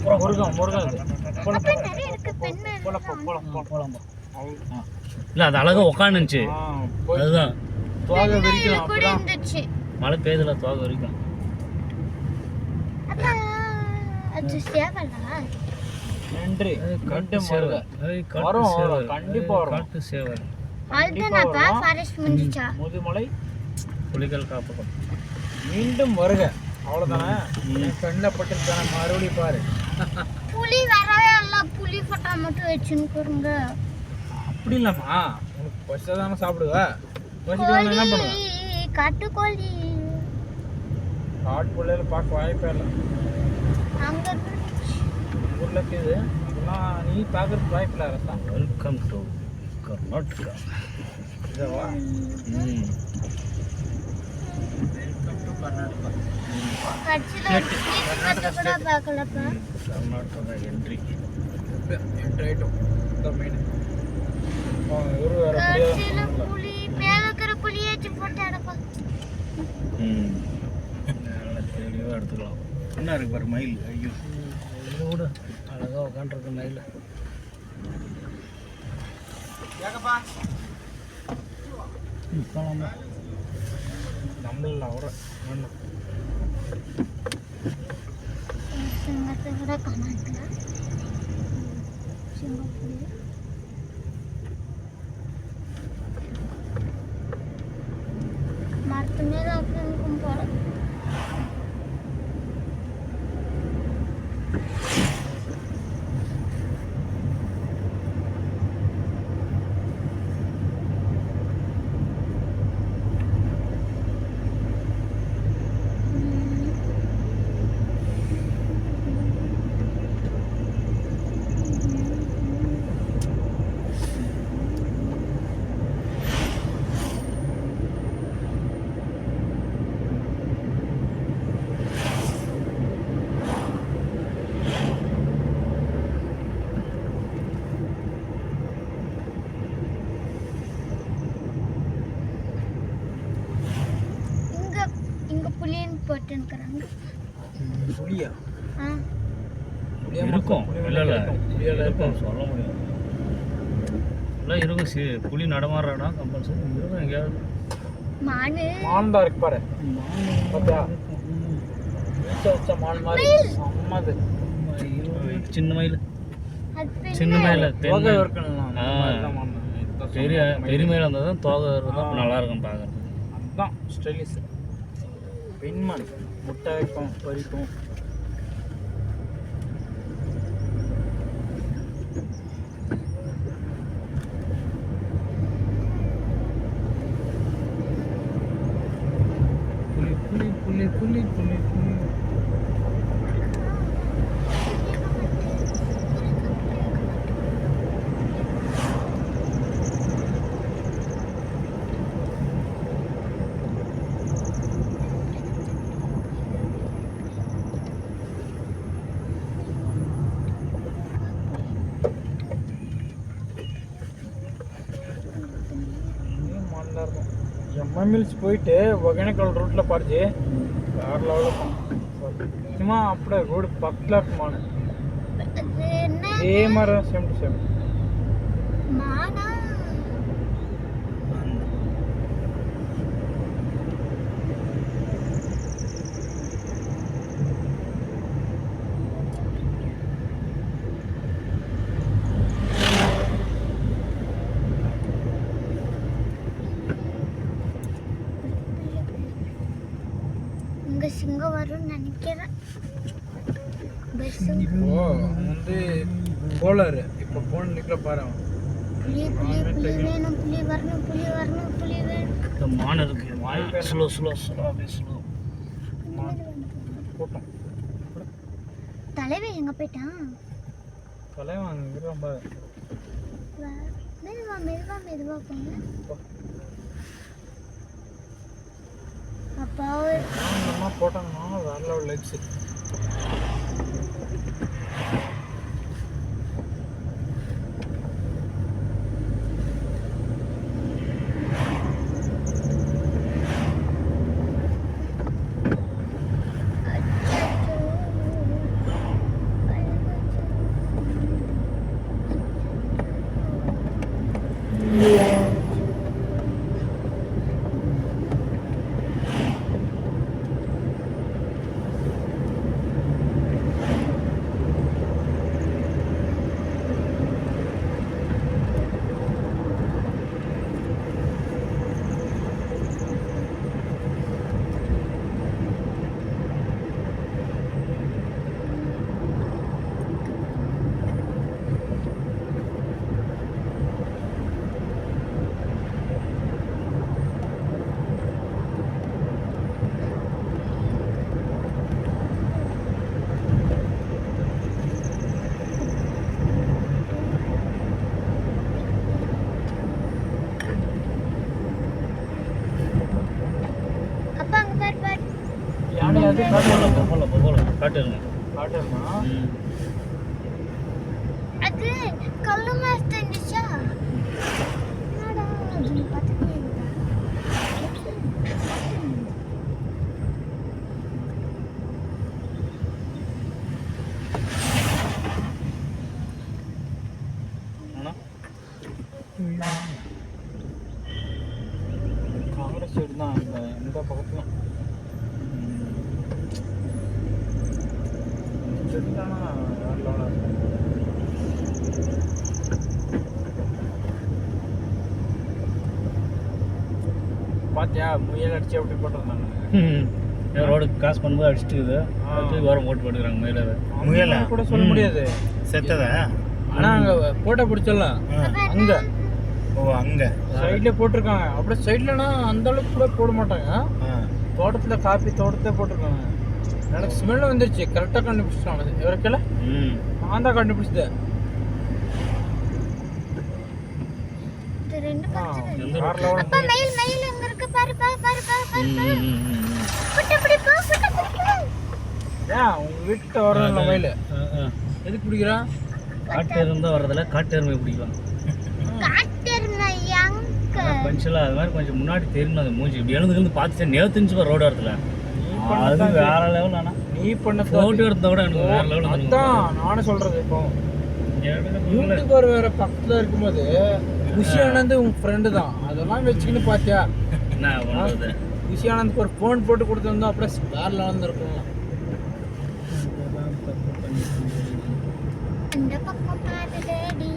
முருகன் முருகன் இல்லை அது அழகாக உட்காந்துச்சு. அதுதான் தோகை விரிக்கலாம். மழை பெய்யுதுல தோகை விரிக்கும். நன்றி. காட்டு சேவர் கண்டிப்பா வரும். காட்டு சேவர் முதுமலை புலிகள் காப்பகம் மீண்டும் வருக. அவ்வளோதானே. கண்ணில் பட்டுருக்கான மறுபடியும் பாரு. புலி வரவே இல்லை. புலி ஃபோட்டோ மட்டும் வச்சுன்னு போருங்க. அப்படி இல்லைம்மா, உனக்கு பசிச்சா தானே சாப்பிடுவா. பசிக்கு என்ன பண்ணுவேன்? காட்டுக்கோழி காட்டுக்குள்ளையில பார்க்க வாய்ப்பே இல்லை. அங்கே ஊரில் இருக்குது. அதெல்லாம் நீ பார்க்கறதுக்கு வாய்ப்பு இல்லை. ரசா வெல்கம் டு கர்நாடகா. இதுவா? Welcome to Karnataka. Karnataka entry ஆயிட்டோம். இந்த மெயின் ஒரு வேற புலி மேல இருக்கிற புலியாச்சு போட்டு அடப்பா. தெளிவாக எடுத்துக்கலாம். என்ன இருக்கு பாரு மயில். ஐயோ இது கூட அழகாக உட்காந்துருக்கு மயில். போகலாமா? நம்மள அவரை சிங்கத்தோட கர்நாடகா சிங்கப்பூர் மரத்து மேல இருக்கும் போல. போட்டுன்னுக்குறாங்க. புலியா? இருக்கும். இல்லை இருக்கும் சொல்ல முடியும். இல்லை இருக்கும். புலி நடமாடுறா கம்பல்சரி இருக்கும். எங்கேயாவது மான் தான் இருக்கு பாரு. மான் மாதிரி அம்மாது சின்ன மயில். சின்ன மயில் பெரிய மயில் இருந்தால் தான் தோகை இருந்தால் நல்லா இருக்கும் பார்க்குறது. அதுதான் ஸ்டைலிஷ். பெண்மான் முட்டை வைக்கும் பறிக்கும். புலி புலி புலி புலி புலி புலி எம்எம்எல்ஸ் போயிட்டு ஒகேனக்கல் ரூட்டில் படிச்சு வேறு லெவலில் இருக்கும். சும்மா அப்படியே ரோடு பக்கத்தில் இருக்குமானு இதே மாதிரி தான் சேம் டு சேம். சிங்கம் வரும்னு நினைக்கிறேன். வந்து போலாரு இப்போ போன் நிற்கல பாரு. புலி புலி புலி வேணும். புலி வரணும். புலி வரணும். புலி வேணும். மான் இருக்கு. ஸ்லோ ஸ்லோ ஸ்லோ ஸ்லோ கூட்டம். தலைவன் எங்க போயிட்டான்? தலைவன் அங்கே இருக்கிறான் பாரு. மெதுவா மெதுவா மெதுவா போங்க. அப்பா நம்ம போட்டாங்கன்னா வேற லெவல் லெக்ஸ். அது போகலாம் காட்டுங்க. காட்டுமா? அது கல்லு மாதிரி தெரிஞ்சிச்சா? என்னடா அது பார்த்துட்டே இருக்கா? காங்கிரஸ் சைடு தான் இந்த பக்கத்துல சைடு தானா பாத்தியா முயல் அடிச்சு அப்படி போட்டிருந்தாங்க. ரோடு கிராஸ் பண்ணும்போது அடிச்சுட்டுக்குது. அடுத்து வாரம் ஓட்டு போட்டுக்கிறாங்க மேலே. முயல கூட சொல்ல முடியாது செத்ததா. ஆனா அங்க போட்டோ பிடிச்சிடலாம். அங்க அங்க சைட்ல போட்டிருக்காங்க. அப்படியே சைட்லனா அந்த அளவுக்கு கூட போட மாட்டாங்க. தோட்டத்துல காப்பி தோட்டத்தை போட்டிருக்காங்க. எனக்கு ஸ்மெல் வந்துருச்சு. கரெக்டா கண்டுபிடிச்சிட்டாங்க. இவருக்கல நான் தான் கண்டுபிடிச்சேன். ரெண்டு பச்சை கார்ல அப்பா மயில் மயில் அங்க இருக்கு பாரு பாரு பாரு பாரு பாரு புட்ட புடி போ புட்ட புடி போ. ஏன் உங்க வீட்டுக்கு வரல மயில் எதுக்கு பிடிக்கிறான்? காட்டு இருந்தால் வர்றதில்ல, காட்டு எருமை பிடிக்கலாம். காட்டெருமை அங்க பஞ்செல்லாம் அது மாதிரி கொஞ்சம் முன்னாடி தெரியும். அது மூஞ்சி இப்படி எழுந்துக்கிட்டு பார்த்துச்சு நேற்றுச்சு ரோடு இடத்துல. அது வேற லெவல். ஆனால் நீ பண்ண ஃபோட்டோ எடுத்த கூட எனக்கு வேற லெவல். அதான் நானும் சொல்றது. இப்போ யூடியூபர் வேற பக்கத்துல இருக்கும்போது குஷி ஆனந்த் உன் ஃப்ரெண்டு தான். அதெல்லாம் வச்சுக்கின்னு பாத்தியா என்ன பண்ணுறது? குஷி ஆனந்த்க்கு ஒரு ஃபோன் போட்டு கொடுத்துருந்தோம். அப்படியே வேற லெவல் இருக்கலாம். இந்த பக்கம் பாரு டேடி.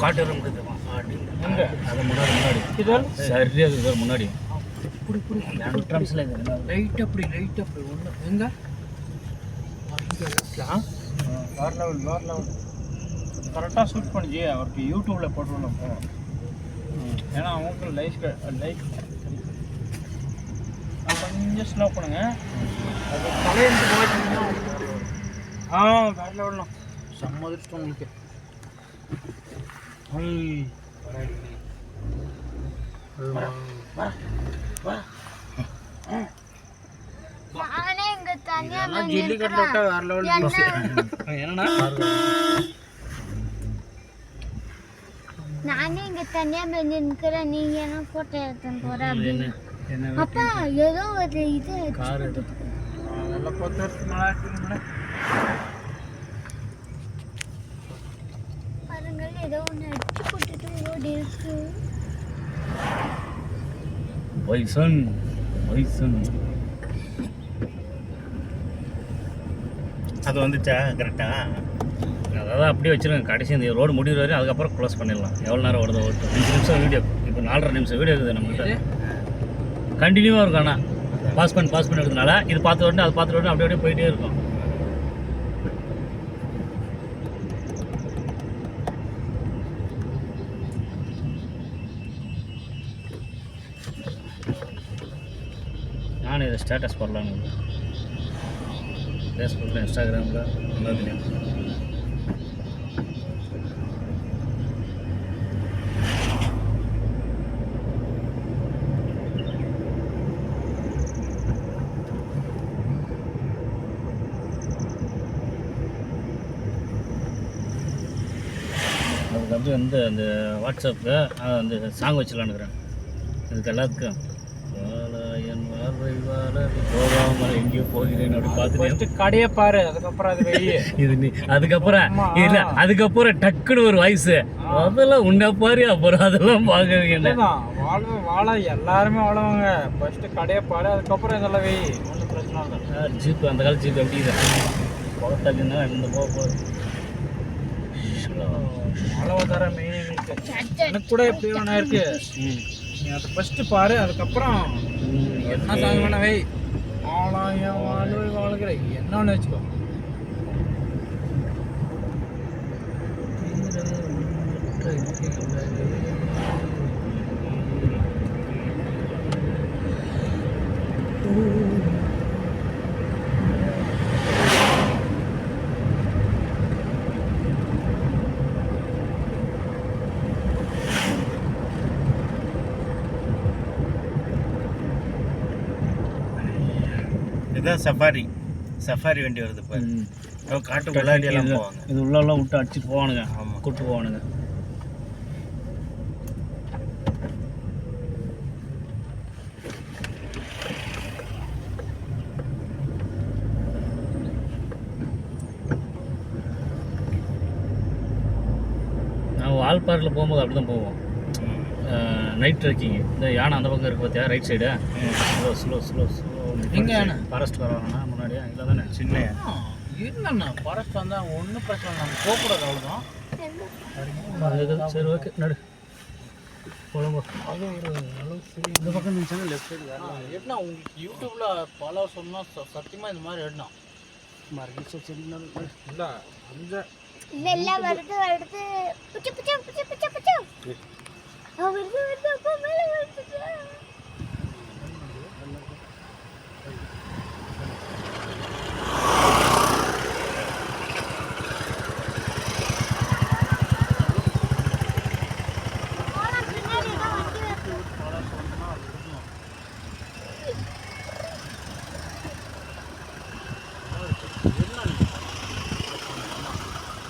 காட்டு எருமை இருக்குதுமா. எங்க அது முன்னாடி இதல் சரியா இருக்குது முன்னாடி. புடி புடி என்ட்ரன்ஸில் லைட் அப்படி ஒன்று எங்க இங்கே இருக்கலாம். வேறு லெவல் கரெக்டாக ஷூட் பண்ணிச்சு. அவருக்கு யூடியூப்பில் போட்டுருவோம் போகிறோம். ஏன்னா அவங்களுக்கு லைக் கொஞ்சம் ஸ்லோ பண்ணுங்க. அது தலையிட்டு போயிட்டீங்கன்னா வேறு லெவல்லாம் செம்ம அதிர்ஷ்டம் உங்களுக்கு. நானே இங்க தனியா ஜல்லிக்கட்டில் விட்டா வேறு லெவல். என்னன்னா நானே இங்க தனியா வந்து நிக்கிறேன். நீங்க என்ன போட்டோ எடுத்துன்னு போற அப்படின்னு. அப்பா ஏதோ ஒரு இது கார் எடுத்து அதெல்லாம் 10 வருஷத்துக்கு நல்லா இருக்குங்களே. பாருங்கள் ஏதோ ஒன்று அடிச்சு போட்டுட்டு ஓடி இருக்கு. பைசன் அது வந்துச்சா கரெக்டா? அதாவது அப்படியே வச்சுருங்க. கடைசி இந்த ரோடு முடிவு வரையும் அதுக்கப்புறம் க்ளோஸ் பண்ணிடலாம். எவ்வளோ நேரம் ஓடுதோ ஓட்டு. 5 நிமிஷம் வீடியோ. இப்போ 4.5 நிமிஷம் வீடியோ இருக்குது நம்மகிட்ட. கண்டினியூவாக இருக்கும். ஆனால் பாஸ் பண்ணி எடுக்கிறதுனால இது பார்த்து உடனே அது பார்த்துட்டு உடனே அப்படியே போயிட்டே இருக்கும். நான் இதை ஸ்டேட்டஸ் போடலான்னு ஃபேஸ்புக்கில் இன்ஸ்டாகிராமில் எல்லாத்துலேயும். அதுக்கு அப்படியே வந்து அந்த வாட்ஸ்அப்பில் அந்த சாங் வச்சிடலான்னுக்கிறேன். இதுக்கு எல்லாத்துக்கும் போகாமல் எங்கேயோ போகிறேன் அப்படி பார்த்துட்டு கடையை பாரு. அதுக்கப்புறம் அது வெளியே இது நீ அதுக்கப்புறம் இல்லை அதுக்கப்புறம் டக்குன்னு ஒரு வயசு அதெல்லாம் உன்னை பாரு. அப்புறம் அதெல்லாம் பார்க்குறீங்க. வாழ எல்லாருமே வாழுவாங்க. ஃபர்ஸ்ட் கடையை பாரு. அதுக்கப்புறம் இதெல்லாம் வெயி. ஒன்றும் பிரச்சனை இல்லை. ஜீப்பு அந்த கால ஜீப் எப்படி இது புகத்தாலின்னா இந்த போக போகுது. வாழ்வாதார மெயின் இருக்கு. எனக்கு கூட எப்படி வேணா இருக்கு. நீ அதை ஃபர்ஸ்ட் பாரு, அதுக்கப்புறம் என்ன சாங் வேணா வை. ஆளாயம் வாழ்கிற என்னன்னு வச்சுக்கோ. இதுதான் சஃபாரி வண்டி வருது பாரு. அவன் காட்டு உள்ளாடி எல்லாம் போவாங்க. இது உள்ளெல்லாம் விட்டு அடிச்சுட்டு போவானுங்க. ஆமா. கூப்பிட்டு போவானுங்க. நான் வால்பாறையில் போகும்போது அப்படி தான் போவோம். Night trekking. இந்த யானை அந்த பக்கம் இருக்கு பார்த்தியா, ரைட் சைடு. ஸ்லோ எங்க யானை? ஃபாரஸ்ட் வரானா முன்னாடியா இல்லை தானே? சின்ன இல்லைண்ணா ஃபாரஸ்ட் வந்தால் ஒன்றும் பிரச்சனை இல்லை, நம்ம போகக்கூடாது அவ்வளோதான். சரி ஓகே நடு போகலாம். அது ஒரு அளவு சரி. இந்த பக்கம் இருந்துச்சுன்னா லெஃப்ட் சைடு எப்படின்னா உங்களுக்கு யூடியூப்ல பல சொன்னால் சத்தியமாக இந்த மாதிரி எடுனா மறுபடியும் சரி இல்லை அந்த இல்ல வருது புச்சு புச்சு புச்சு புச்சு புச்சு வருது அப்பா மேல வருது.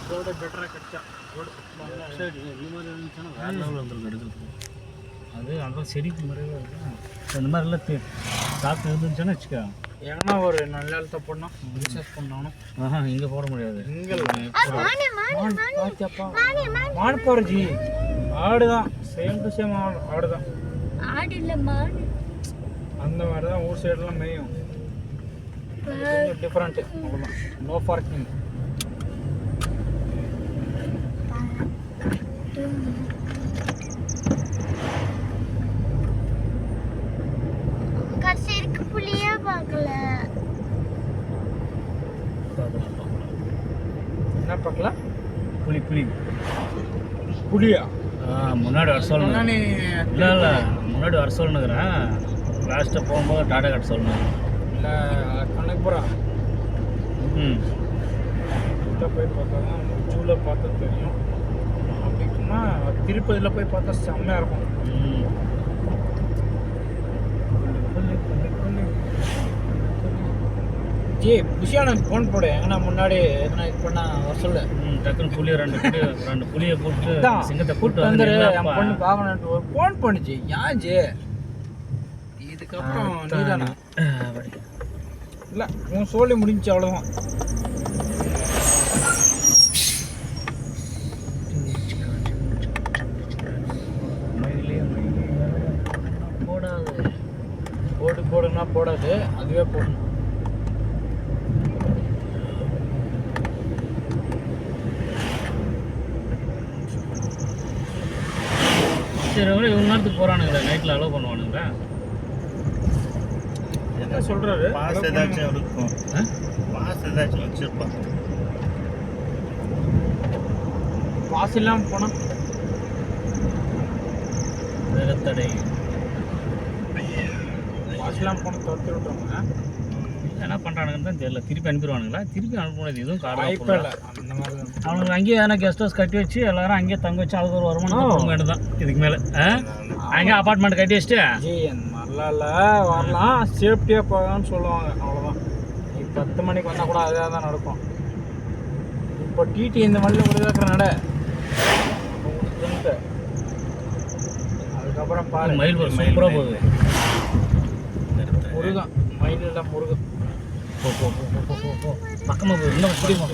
இதோட பெட்டராக கிடைச்சா சரி இந்த மாதிரி இருந்துச்சுன்னா வேறு லெவலில் வந்துருக்கு எடுக்கிறது. அது அங்கே செடிக்கு முறையாக இருக்கு. இந்த மாதிரிலாம் சாப்பிட்டு இருந்துச்சுன்னா வச்சுக்கோ. ஏன்னா ஒரு நல்ல இடத்த போடணும், பிஸ்னஸ் பண்ணணும். இங்கே போட முடியாது. இங்கே மானே மாடு போகிறஜி ஆடு தான், சேம் டு சேம் ஆடு தான். ஆடு இல்ல மாடு. அந்த மாதிரி தான் ஊர் சைடெலாம் மேயும். கொஞ்சம் டிஃப்ரெண்ட்டு அவ்வளோதான். No parking. கடைசிக்கு புளியே பார்க்கல. என்ன பார்க்கலாம்? புளி புளியா? முன்னாடி வர சொல்லணும். நீ இல்லை முன்னாடி வர சொல்லுங்கிறேன். லாஸ்ட்டாக போகும்போது டாடா கட்ட சொல்லணும். இல்லை கணக்குப்புறம் போய் பார்த்தா தான் ஜூவில் பார்த்தா தெரியும். அப்படின்னா திருப்பதியில் போய் பார்த்தா செம்மையாக இருக்கும். ஜி புஷியான ஃபோன் போடு. ஏன்னா முன்னாடி எதனா இது பண்ணா வர சொல்லு. டக்குன்னு புளியை ரெண்டு புளியை போட்டு சிங்கத்தை கூப்பிட்டு வந்துரு. என் பொண்ணு பார்க்கணுன்ட்டு ஒரு ஃபோன் பண்ணுச்சு. ஏன் ஜி இதுக்கப்புறம் நீதானா? இல்லை உன் சோழி முடிஞ்சு அவ்வளோதான். போடுன்னா போடாது, அதுவே போடணும். சரி இவ்வளோ நேரத்துக்கு போகிறானுங்களா? நைட்டில் அலோவ் பண்ணுவானுங்களா? என்ன சொல்கிறாரு? பாஸ் ஏதாச்சும் இருக்கும். பாஸ் ஏதாச்சும் வச்சுருப்பான். பாஸ் இல்லாமல் போனால் வேகத்தடை. பாஸ் இல்லாமல் போனால் துரத்தி விட்ருவாங்க. என்ன பண்ணுறானுங்கன்னு தான் தெரியல. திருப்பி அனுப்பிடுவானுங்களா? திருப்பி அனுப்ப முடியாது. இதுவும் வாய்ப்பே இல்லை. அந்த மாதிரி தான் அவனுக்கு அங்கேயே எதனா கெஸ்ட் ஹவுஸ் கட்டி வச்சு எல்லாரும் அங்கேயே தங்க வச்சு அதுக்கு ஒரு வருமானம் வேணும் தான். இதுக்கு மேலே அங்கே அப்பார்ட்மெண்ட் கட்டி வச்சுட்டு ஜி நல்லா இல்லை வரலாம், சேஃப்டியாக போகலான்னு சொல்லுவாங்க. அவ்வளோதான். நீ 10 மணிக்கு வந்தால் கூட அதே தான் நடக்கும். இப்போ டிடி இந்த மண்ணில் விடுதலை நட. அதுக்கப்புறம் பாரு மயில் சூப்பராக போகுது. முருகன் மயில் இல்லை முருகன். போ பக்கமாக போகுது. இன்னும் புரியுமா?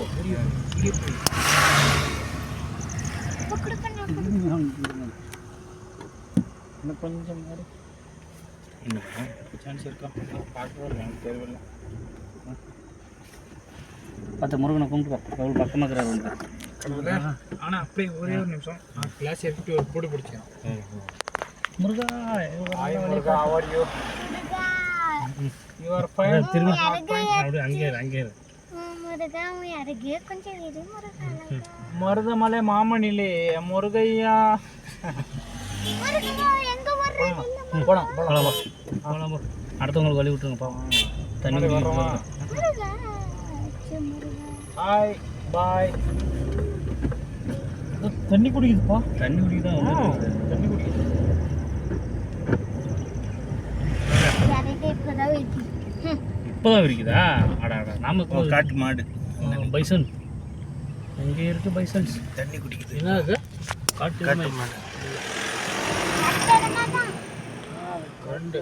இன்னும் கொஞ்சம் மாதிரி சான்ஸ் இருக்கா? பார்க்கவே எனக்கு தெரியவில்லை. பார்த்து முருகனை கும்பிட்டு எவ்வளோ பக்கமாக இருக்கிறாரு. ஆனா அப்படியே ஒரே ஒரு நிமிஷம் கிளாஸ் எடுத்துட்டு ஒரு போட்டு பிடிச்சேன். Muruga hi Muruga, how are you? Muruga You are fine. திரும்பி அப்படியே அங்கே இரு முருகா உன் அருகே கொஞ்சம் இரு முருகா மருதமலை மாமனிலே முருகையா. முருகா எங்க வர்றீங்க போலாம் போலாம் போலாம் போ. அடுத்தவங்களுக்கு வழி விட்டுருங்க பாவம். தண்ணி குடிக்க முருகா அச்சோ முருகா ஹாய் பாய். தண்ணி குடிக்குதுப்பா. தண்ணி குடிக்குதான் தண்ணி குடிக்குது. யாரையும் இப்பதான் வெட்டி இப்போதான் இருக்குதா? அடா நாம காட்டு மாடு பைசன் எங்கே இருக்கு பைசன்ஸ்? தண்ணி குடிக்குது. என்ன இது? காட்டு காட்டு மாடு. ரெண்டு